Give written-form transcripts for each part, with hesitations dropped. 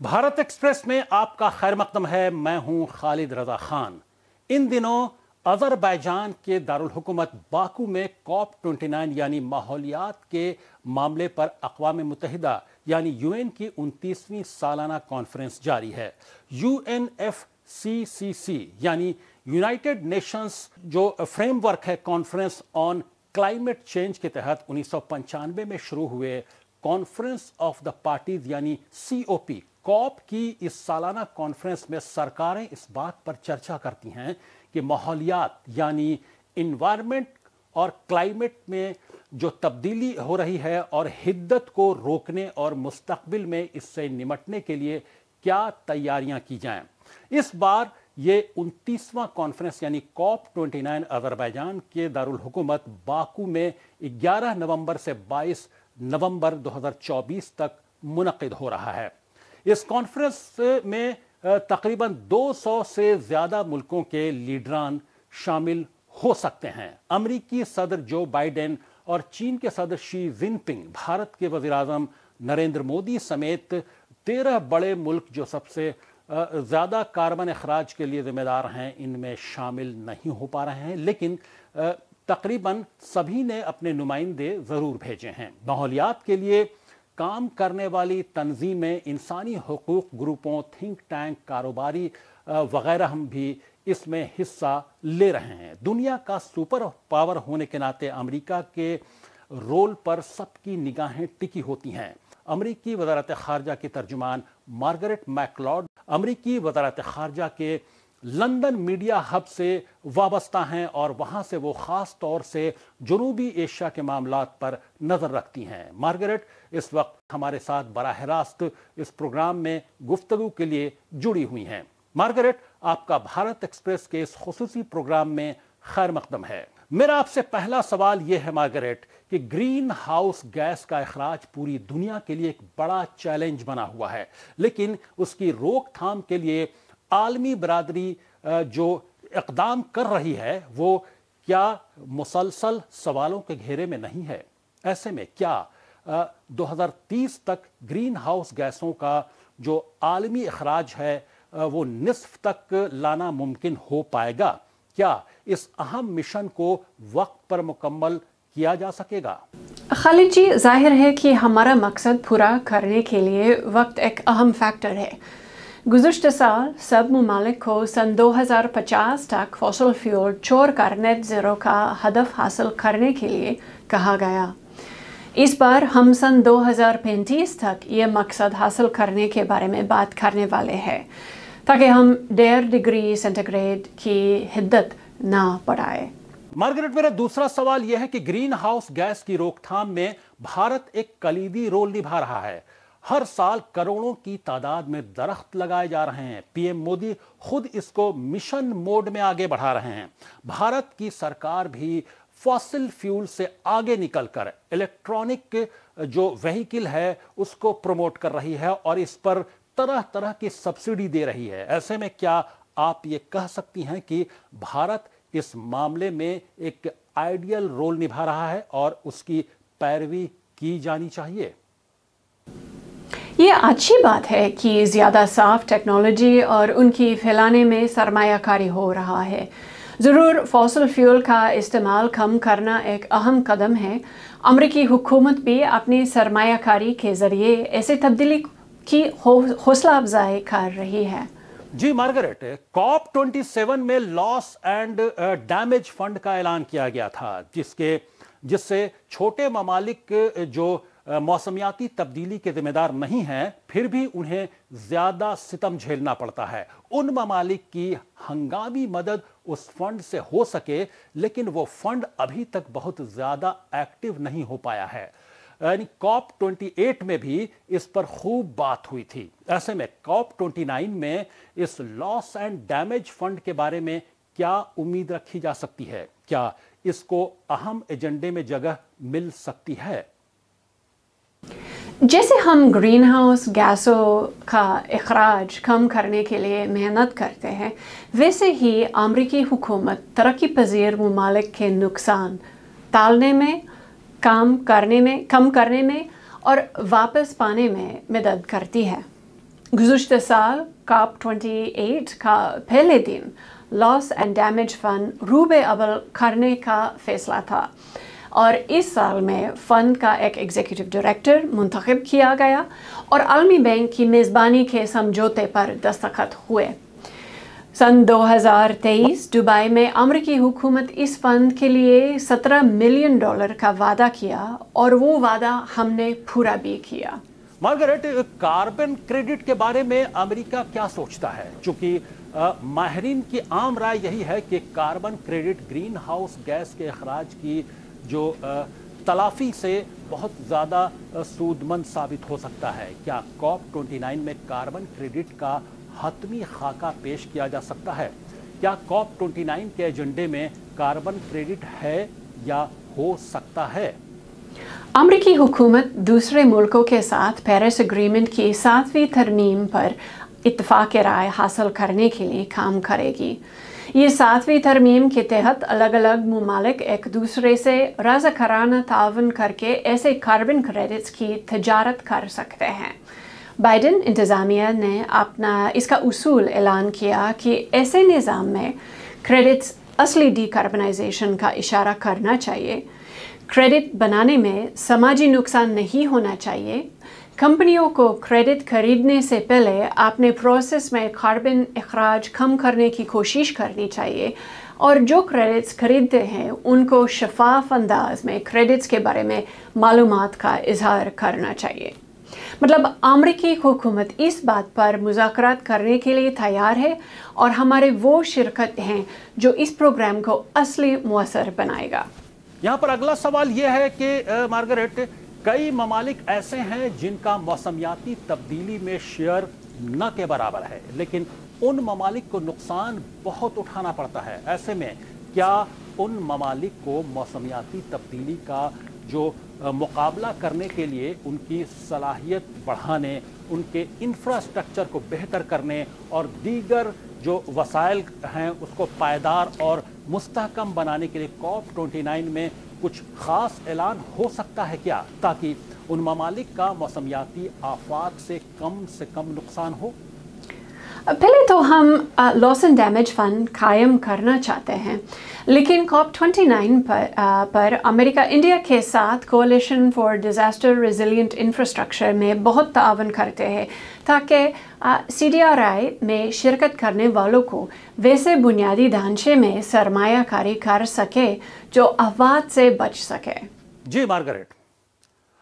Bharat express में आपका खैर मकदम है। मैं हूं खालिद रजा खान। इन दिनों अजरबैजान के दारुल हुकूमत बाकू में COP29 यानी माहौलियात के मामले पर अक़वाम मुत्तहिदा यानी यूएन की 29वीं सालाना कॉन्फ्रेंस जारी है। UNFCCC यानी यूनाइटेड नेशंस जो फ्रेमवर्क है कॉन्फ्रेंस ऑन क्लाइमेट चेंज के तहत 1995 में शुरू हुए कॉन्फ्रेंस ऑफ द पार्टीज यानी COP कॉप की इस सालाना कॉन्फ्रेंस में सरकारें इस बात पर चर्चा करती हैं कि माहौलियात यानी इन्वायरमेंट और क्लाइमेट में जो तब्दीली हो रही है और हिद्दत को रोकने और मुस्तकबिल में इससे निमटने के लिए क्या तैयारियां की जाएं। इस बार ये 29वां कॉन्फ्रेंस यानी COP29 अजरबैजान के दारुल हुकूमत बाकू में 11 नवंबर से 22 नवंबर 2024 तक मुनक़िद हो रहा है। इस कॉन्फ्रेंस में तकरीबन 200 से ज़्यादा मुल्कों के लीडरान शामिल हो सकते हैं। अमरीकी सदर जो बाइडेन और चीन के सदर शी जिनपिंग, भारत के वज़ीर-ए-आज़म नरेंद्र मोदी समेत 13 बड़े मुल्क जो सबसे ज़्यादा कार्बन अखराज के लिए ज़िम्मेदार हैं, इनमें शामिल नहीं हो पा रहे हैं, लेकिन तकरीबन सभी ने अपने नुमाइंदे ज़रूर भेजे हैं। माहौलियात के लिए काम करने वाली तंजीमें, इंसानी हुकूक ग्रुपों, थिंक टैंक, कारोबारी वगैरह हम भी इसमें हिस्सा ले रहे हैं। दुनिया का सुपर पावर होने के नाते अमेरिका के रोल पर सबकी निगाहें टिकी होती हैं। अमेरिकी वज़ारत ख़ारजा की तर्जुमान मार्गरेट मैकलॉड अमेरिकी वज़ारत ख़ारजा के लंदन मीडिया हब से वाबस्ता हैं और वहाँ से वो ख़ास तौर से जनूबी एशिया के मामलात पर नज़र रखती हैं। मार्गरेट इस वक्त हमारे साथ बराह रास्त इस प्रोग्राम में गुफ्तगू के लिए जुड़ी हुई हैं। मार्गरेट, आपका भारत एक्सप्रेस के इस खुसूसी प्रोग्राम में खैर मकदम है। मेरा आपसे पहला सवाल यह है मार्गरेट कि ग्रीन हाउस गैस का अखराज पूरी दुनिया के लिए एक बड़ा चैलेंज बना हुआ है, लेकिन उसकी रोकथाम के लिए आलमी बरादरी जो इक़दाम कर रही है वो क्या मुसलसल सवालों के घेरे में नहीं है? ऐसे में क्या 2030 तक ग्रीन हाउस गैसों का जो आलमी अखराज है वो निस्फ तक लाना मुमकिन हो पाएगा? क्या इस अहम मिशन को वक्त पर मुकम्मल किया जा सकेगा? खालिद जी, जाहिर है कि हमारा मकसद पूरा करने के लिए वक्त एक अहम फैक्टर है। गुज़श्ता साल सब ममालिक को सन 2050 तक फॉसिल फ्यूल छोड़कर नेट ज़ीरो का हदफ हासिल करने के लिए कहा गया। इस बार हम सन 2035 तक ये मकसद हासिल करने के बारे में बात करने वाले हैं, ताकि हम 1.5 डिग्री सेंटीग्रेड की हिद्दत ना बढ़ाए। मार्गरेट, मेरा दूसरा सवाल यह है कि ग्रीन हाउस गैस की रोकथाम में भारत एक कलीदी रोल निभा रहा है। हर साल करोड़ों की तादाद में दरख्त लगाए जा रहे हैं। पीएम मोदी खुद इसको मिशन मोड में आगे बढ़ा रहे हैं। भारत की सरकार भी फॉसिल फ्यूल से आगे निकलकर इलेक्ट्रॉनिक जो व्हीकल है उसको प्रमोट कर रही है और इस पर तरह तरह की सब्सिडी दे रही है। ऐसे में क्या आप ये कह सकती हैं कि भारत इस मामले में एक आइडियल रोल निभा रहा है और उसकी पैरवी की जानी चाहिए? ये अच्छी बात है कि ज़्यादा साफ टेक्नोलॉजी और उनकी फैलाने में सरमायाकारी हो रहा है। ज़रूर फॉसिल फ्यूल का इस्तेमाल कम करना एक अहम कदम है। अमरीकी हुकूमत भी अपनी सरमायाकारी के ज़रिए ऐसे तब्दीली की हौसला अफजाई कर रही है। जी मार्गरेट, COP27 में लॉस एंड डैमेज फंड का ऐलान किया गया था, जिससे छोटे ममालिक जो मौसमियाती तब्दीली के जिम्मेदार नहीं हैं, फिर भी उन्हें ज़्यादा सितम झेलना पड़ता है। उन ममालिक की हंगामी मदद उस फंड से हो सके, लेकिन वो फंड अभी तक बहुत ज़्यादा एक्टिव नहीं हो पाया है। यानी COP28 में भी इस पर खूब बात हुई थी। ऐसे में COP29 में इस लॉस एंड डैमेज फंड के बारे में क्या उम्मीद रखी जा सकती है? क्या इसको अहम एजेंडे में जगह मिल सकती है? जैसे हम ग्रीन हाउस गैसों का अखराज कम करने के लिए मेहनत करते हैं, वैसे ही अमरीकी हुकूमत तरक्की पजीर ममालिक के नुकसान टालने में, कम करने में और वापस पाने में मदद करती है। गुज़श्ता साल COP28 का पहले दिन लॉस एंड डैमेज फंड रूबे अव्वल करने का फैसला था और इस साल में फ़ंड का एक एग्जीक्यूटिव डायरेक्टर मुंतखब किया गया और आलमी बैंक की मेज़बानी के समझौते पर दस्तखत हुए। सन 2023 दुबई में अमेरिकी हुकूमत इस फंड के लिए $17 मिलियन का वादा किया और वो वादा हमने पूरा भी किया। मार्गरेट, कार्बन क्रेडिट के बारे में अमेरिका क्या सोचता है? चूंकि माहिरीन की आम राय यही है कि carbon credit green house gas के अखराज की जो तलाफी से बहुत ज़्यादा सूदमंद साबित हो सकता है। क्या COP29 में कार्बन क्रेडिट का हतमी खाका पेश किया जा सकता है? क्या COP29 के एजेंडे में कार्बन क्रेडिट है या हो सकता है? अमेरिकी हुकूमत दूसरे मुल्कों के साथ पेरिस एग्रीमेंट की 7वीं तरमीम पर इत्तफाक राय हासिल करने के लिए काम करेगी। ये 7वीं तरमीम के तहत अलग अलग ममालिक एक दूसरे से रज़ाकाराना ताउन करके ऐसे कार्बन क्रेडिट्स की तजारत कर सकते हैं। बाइडन इंतज़ामिया ने अपना इसका उसूल ऐलान किया कि ऐसे निज़ाम में क्रेडिट्स असली डिकार्बनाइजेशन का इशारा करना चाहिए। क्रेडिट बनाने में समाजी नुकसान नहीं होना चाहिए। कंपनियों को क्रेडिट खरीदने से पहले अपने प्रोसेस में कार्बन अखराज कम करने की कोशिश करनी चाहिए और जो क्रेडिट्स खरीदते हैं उनको शफाफ अंदाज में क्रेडिट्स के बारे में मालूमात का इजहार करना चाहिए। मतलब अमेरिकी हुकूमत इस बात पर मुज़ाकरात करने के लिए तैयार है और हमारे वो शिरकत हैं जो इस प्रोग्राम को असली मुअस्सर बनाएगा। यहाँ पर अगला सवाल यह है कि मार्गरेट, कई ममालिक ऐसे हैं जिनका मौसमियाती तब्दीली में शेयर न के बराबर है, लेकिन उन ममालिक को नुकसान बहुत उठाना पड़ता है। ऐसे में क्या उन ममालिक को मौसमियाती तब्दीली का जो मुकाबला करने के लिए उनकी सलाहियत बढ़ाने, उनके इंफ्रास्ट्रक्चर को बेहतर करने और दीगर जो वसाइल हैं उसको पायदार और मुस्तहकम बनाने के लिए COP29 में कुछ ख़ास ऐलान हो सकता है क्या, ताकि उन ममालिक का मौसमियाती आफात से कम नुकसान हो? पहले तो हम लॉस एंड डैमेज फंड कायम करना चाहते हैं, लेकिन COP29 पर अमेरिका इंडिया के साथ कोalition फॉर डिज़ास्टर रेजिलिएंट इंफ्रास्ट्रक्चर में बहुत तावन करते हैं ताकि CDRI में शिरकत करने वालों को वैसे बुनियादी ढांचे में सरमायाकारी कर सके जो आफात से बच सके। जी मार्गरेट,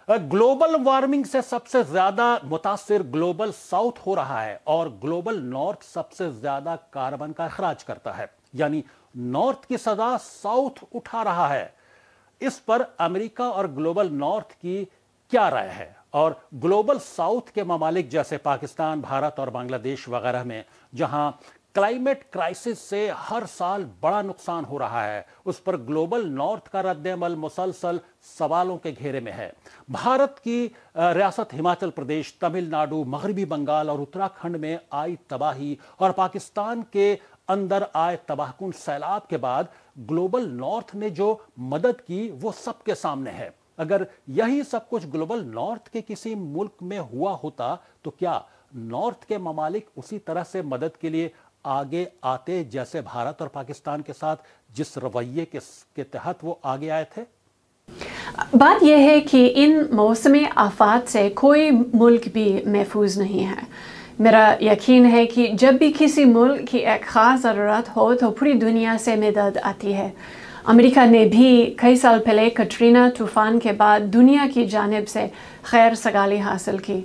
ग्लोबल वार्मिंग से सबसे ज्यादा मुतासिर ग्लोबल साउथ हो रहा है और ग्लोबल नॉर्थ सबसे ज्यादा कार्बन का अखराज करता है, यानी नॉर्थ की सजा साउथ उठा रहा है। इस पर अमेरिका और ग्लोबल नॉर्थ की क्या राय है? और ग्लोबल साउथ के ममालिक जैसे पाकिस्तान, भारत और बांग्लादेश वगैरह में जहां क्लाइमेट क्राइसिस से हर साल बड़ा नुकसान हो रहा है, उस पर ग्लोबल नॉर्थ का रद्द-ए-अमल मुसलसल सवालों के घेरे में है। भारत की रियासत हिमाचल प्रदेश, तमिलनाडु, मगरबी बंगाल और उत्तराखंड में आई तबाही और पाकिस्तान के अंदर आए तबाहकुन सैलाब के बाद ग्लोबल नॉर्थ ने जो मदद की वो सबके सामने है। अगर यही सब कुछ ग्लोबल नॉर्थ के किसी मुल्क में हुआ होता तो क्या नॉर्थ के ममालिक उसी तरह से मदद के लिए आगे आते जैसे भारत और पाकिस्तान के साथ जिस रवैये के तहत वो आगे आए थे? बात यह है कि इन मौसमी आफात से कोई मुल्क भी महफूज नहीं है। मेरा यकीन है कि जब भी किसी मुल्क की एक ख़ास ज़रूरत हो तो पूरी दुनिया से मदद आती है। अमेरिका ने भी कई साल पहले कटरीना तूफ़ान के बाद दुनिया की जानिब से खैर सगाली हासिल की।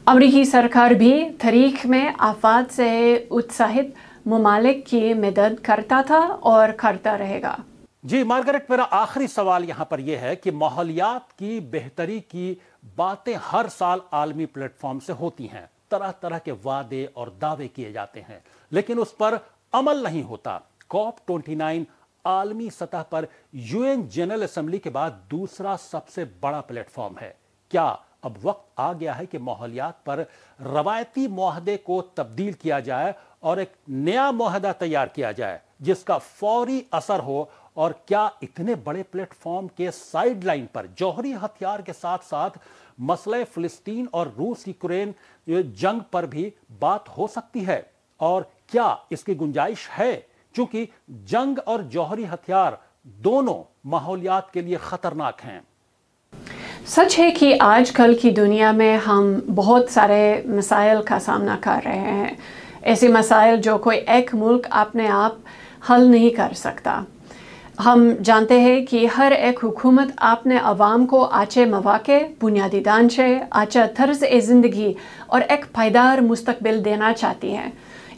अमेरिकी सरकार भी तारीख में आफात से उत्साहित ममालिक की मदद करता था और करता रहेगा। जी मार्गरेट, मेरा आखिरी सवाल यहाँ पर यह है कि माहौलियात की बेहतरी की बातें हर साल आलमी प्लेटफॉर्म से होती हैं, तरह तरह के वादे और दावे किए जाते हैं, लेकिन उस पर अमल नहीं होता। COP29 आलमी सतह पर UN जनरल असेंबली के बाद दूसरा सबसे बड़ा प्लेटफॉर्म है। क्या अब वक्त आ गया है कि माहौलियात पर रवायती मुआहदे को तब्दील किया जाए और एक नया मुआहदा तैयार किया जाए जिसका फौरी असर हो? और क्या इतने बड़े प्लेटफॉर्म के साइड लाइन पर जौहरी हथियार के साथ साथ مسئلہ فلسطین اور روس یوکرین جنگ پر بھی بات ہو سکتی ہے؟ اور کیا اس کی گنجائش ہے؟ چونکہ جنگ اور جوہری ہتھیار دونوں ماحولیات کے لیے خطرناک ہیں۔ سچ ہے کہ آج کل کی دنیا میں ہم بہت سارے مسائل کا سامنا کر رہے ہیں، ایسے مسائل جو کوئی ایک ملک اپنے آپ حل نہیں کر سکتا۔ ہم جانتے ہیں کہ ہر ایک حکومت اپنے عوام کو اچھے مواقع، بنیادی ڈھانچے، اچھا طرز زندگی اور ایک پائیدار مستقبل دینا چاہتی ہے۔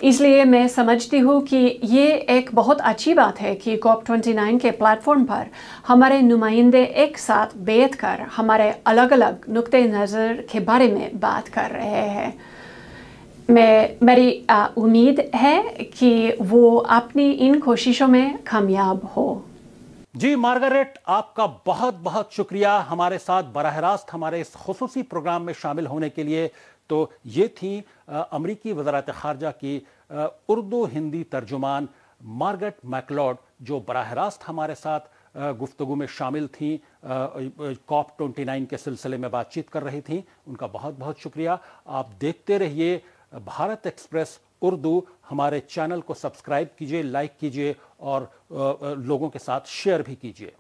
اس لیے میں سمجھتی ہوں کہ یہ ایک بہت اچھی بات ہے کہ COP29 کے پلیٹ فارم پر ہمارے نمائندے ایک ساتھ بیٹھ کر ہمارے الگ الگ نقطۂ نظر کے بارے میں بات کر رہے ہیں۔ میری امید ہے کہ وہ اپنی ان کوششوں میں کامیاب ہو۔ جی مارگریٹ، آپ کا بہت بہت شکریہ ہمارے ساتھ براہ راست ہمارے اس خصوصی پروگرام میں شامل ہونے کے لیے۔ تو یہ تھیں امریکی وزارت خارجہ کی اردو ہندی ترجمان مارگریٹ میکلوڈ، جو براہ راست ہمارے ساتھ گفتگو میں شامل تھیں، COP29 کے سلسلے میں بات چیت کر رہی تھیں۔ ان کا بہت بہت شکریہ۔ آپ دیکھتے رہیے بھارت ایکسپریس اردو، ہمارے چینل کو سبسکرائب کیجئے، لائک کیجئے اور لوگوں کے ساتھ شیئر بھی کیجئے۔